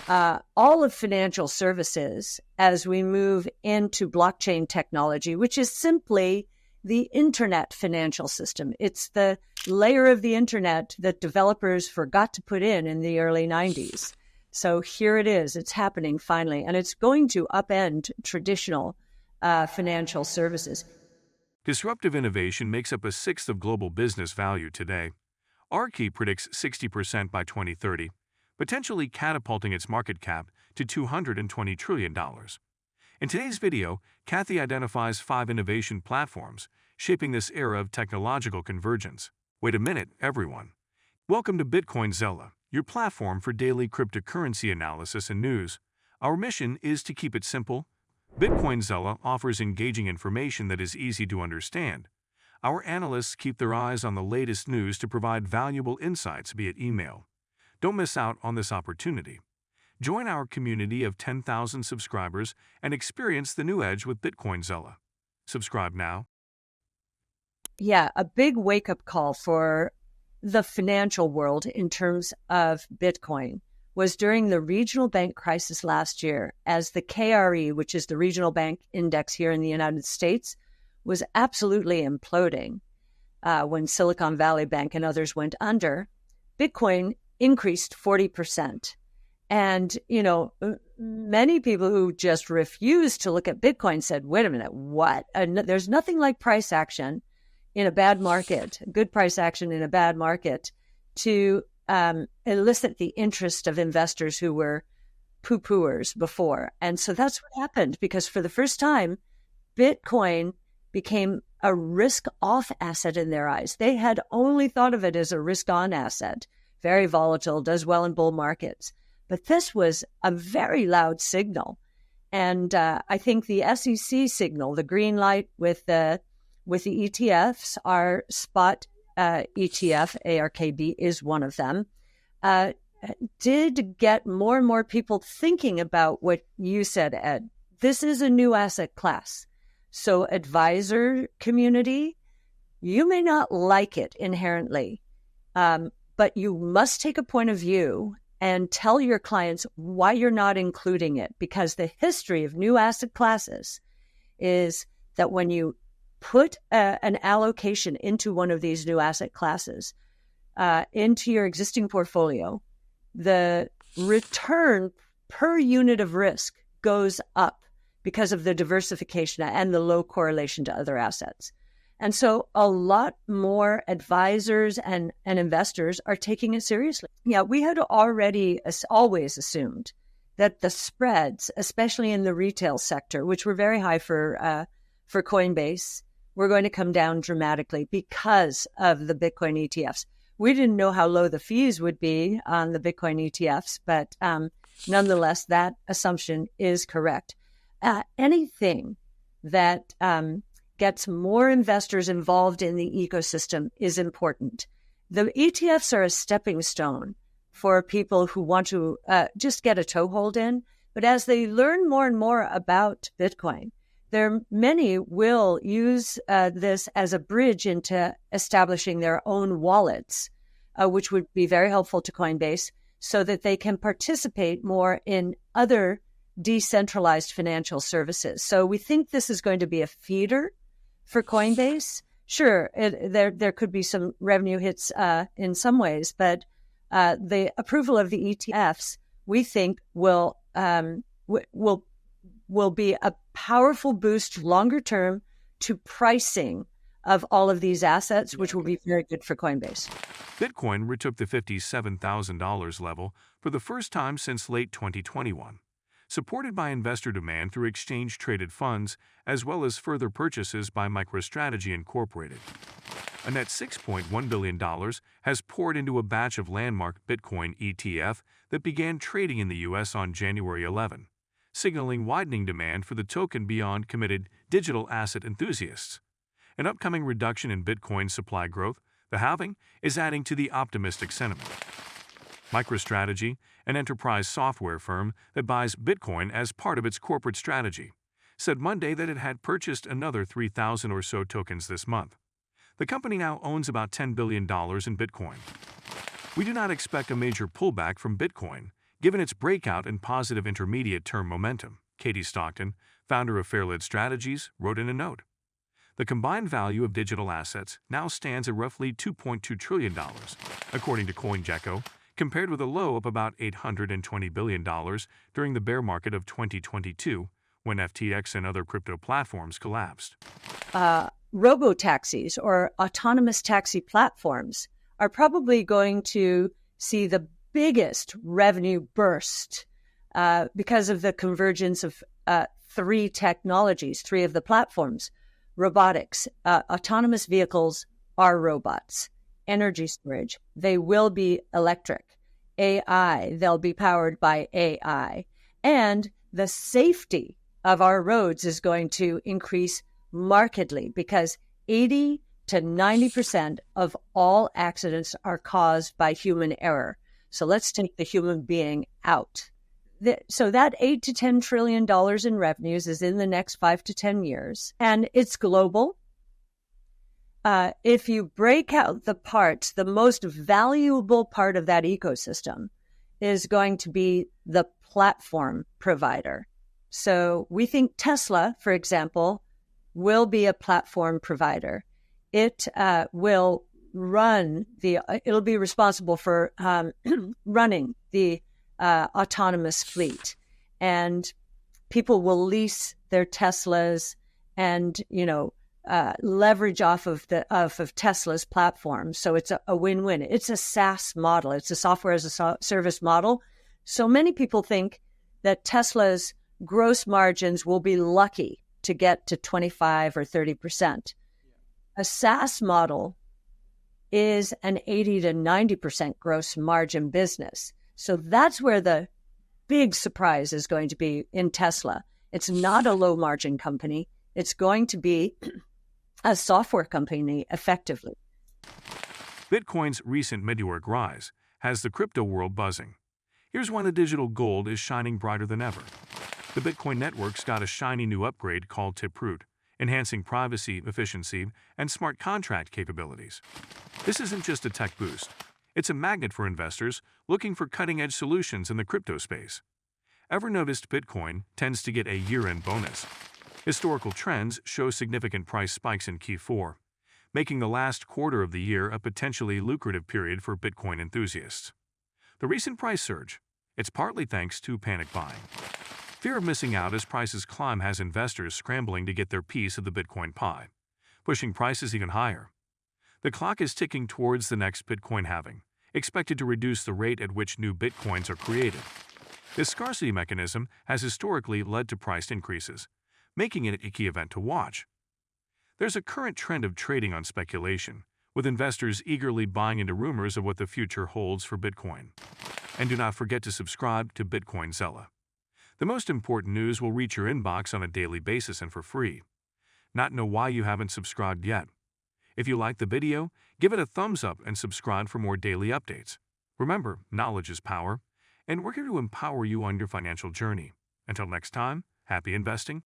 all of financial services as we move into blockchain technology, which is simply the internet financial system. It's the layer of the internet that developers forgot to put in the early 90s. So here it is. It's happening finally, and it's going to upend traditional financial services. Disruptive innovation makes up a sixth of global business value today. Archie predicts 60% by 2030, potentially catapulting its market cap to $220 trillion. In today's video, Cathie identifies 5 innovation platforms shaping this era of technological convergence. Wait a minute, everyone. Welcome to Bitcoinzilla, your platform for daily cryptocurrency analysis and news. Our mission is to keep it simple. Bitcoinzilla offers engaging information that is easy to understand. Our analysts keep their eyes on the latest news to provide valuable insights via email. Don't miss out on this opportunity. Join our community of 10,000 subscribers and experience the new edge with Bitcoinzilla. Subscribe now. Yeah, a big wake-up call for the financial world in terms of Bitcoin was during the regional bank crisis last year, as the KRE, which is the regional bank index here in the United States, was absolutely imploding. When Silicon Valley Bank and others went under, Bitcoin increased 40%. And, many people who just refused to look at Bitcoin said, wait a minute, what? There's nothing like price action in a bad market, good price action in a bad market, to elicit the interest of investors who were poo-pooers before. And so that's what happened, because for the first time, Bitcoin became a risk-off asset in their eyes. They had only thought of it as a risk-on asset, very volatile, does well in bull markets. But this was a very loud signal. And I think the SEC signal, the green light with the ETFs, our spot ETF, ARKB is one of them, did get more and more people thinking about what you said, Ed. This is a new asset class. So advisor community, you may not like it inherently, but you must take a point of view and tell your clients why you're not including it, because the history of new asset classes is that when you put an allocation into one of these new asset classes, into your existing portfolio, the return per unit of risk goes up because of the diversification and the low correlation to other assets. And so a lot more advisors and investors are taking it seriously. Yeah, we had already always assumed that the spreads, especially in the retail sector, which were very high for Coinbase, were going to come down dramatically because of the Bitcoin ETFs. We didn't know how low the fees would be on the Bitcoin ETFs, but nonetheless, that assumption is correct. Anything that gets more investors involved in the ecosystem is important. The ETFs are a stepping stone for people who want to just get a toehold in. But as they learn more and more about Bitcoin, many will use this as a bridge into establishing their own wallets, which would be very helpful to Coinbase, so that they can participate more in other decentralized financial services. So we think this is going to be a feeder for Coinbase. Sure, there could be some revenue hits in some ways, but the approval of the ETFs, we think, will be a powerful boost longer term to pricing of all of these assets, which will be very good for Coinbase. Bitcoin retook the $57,000 level for the first time since late 2021. Supported by investor demand through exchange-traded funds, as well as further purchases by MicroStrategy Incorporated. A net $6.1 billion has poured into a batch of landmark Bitcoin ETF that began trading in the U.S. on January 11, signaling widening demand for the token beyond committed digital asset enthusiasts. An upcoming reduction in Bitcoin supply growth, the halving, is adding to the optimistic sentiment. MicroStrategy, an enterprise software firm that buys Bitcoin as part of its corporate strategy, said Monday that it had purchased another 3,000 or so tokens this month. The company now owns about $10 billion in Bitcoin. We do not expect a major pullback from Bitcoin, given its breakout and positive intermediate-term momentum. Cathie Stockton, founder of Fairlid Strategies, wrote in a note, "The combined value of digital assets now stands at roughly $2.2 trillion, according to CoinGecko, compared with a low of about $820 billion during the bear market of 2022, when FTX and other crypto platforms collapsed." Robo-taxis or autonomous taxi platforms are probably going to see the biggest revenue burst because of the convergence of three technologies, three of the platforms: robotics, autonomous vehicles are robots, energy storage, they will be electric, AI, they'll be powered by AI, and the safety of our roads is going to increase markedly because 80 to 90% of all accidents are caused by human error. So let's take the human being out. So that $8 to $10 trillion in revenues is in the next 5 to 10 years, and it's global. If you break out the parts, the most valuable part of that ecosystem is going to be the platform provider. So we think Tesla, for example, will be a platform provider. It will it'll be responsible for running the autonomous fleet, and people will lease their Teslas and, leverage off of Tesla's platform. So it's a win-win. It's a SaaS model. It's a software as a service model. So many people think that Tesla's gross margins will be lucky to get to 25 or 30%. A SaaS model is an 80 to 90% gross margin business. So that's where the big surprise is going to be in Tesla. It's not a low margin company. It's going to be a software company effectively. Bitcoin's recent meteoric rise has the crypto world buzzing. Here's why the digital gold is shining brighter than ever. The Bitcoin network's got a shiny new upgrade called Taproot, enhancing privacy, efficiency, and smart contract capabilities. This isn't just a tech boost. It's a magnet for investors looking for cutting-edge solutions in the crypto space. Ever noticed Bitcoin tends to get a year-end bonus? Historical trends show significant price spikes in Q4, making the last quarter of the year a potentially lucrative period for Bitcoin enthusiasts. The recent price surge, it's partly thanks to panic buying. Fear of missing out as prices climb has investors scrambling to get their piece of the Bitcoin pie, pushing prices even higher. The clock is ticking towards the next Bitcoin halving, expected to reduce the rate at which new Bitcoins are created. This scarcity mechanism has historically led to price increases, making it a key event to watch. There's a current trend of trading on speculation, with investors eagerly buying into rumors of what the future holds for Bitcoin. And do not forget to subscribe to Bitcoin Zella. The most important news will reach your inbox on a daily basis and for free. Not know why you haven't subscribed yet? If you liked the video, give it a thumbs up and subscribe for more daily updates. Remember, knowledge is power, and we're here to empower you on your financial journey. Until next time, happy investing.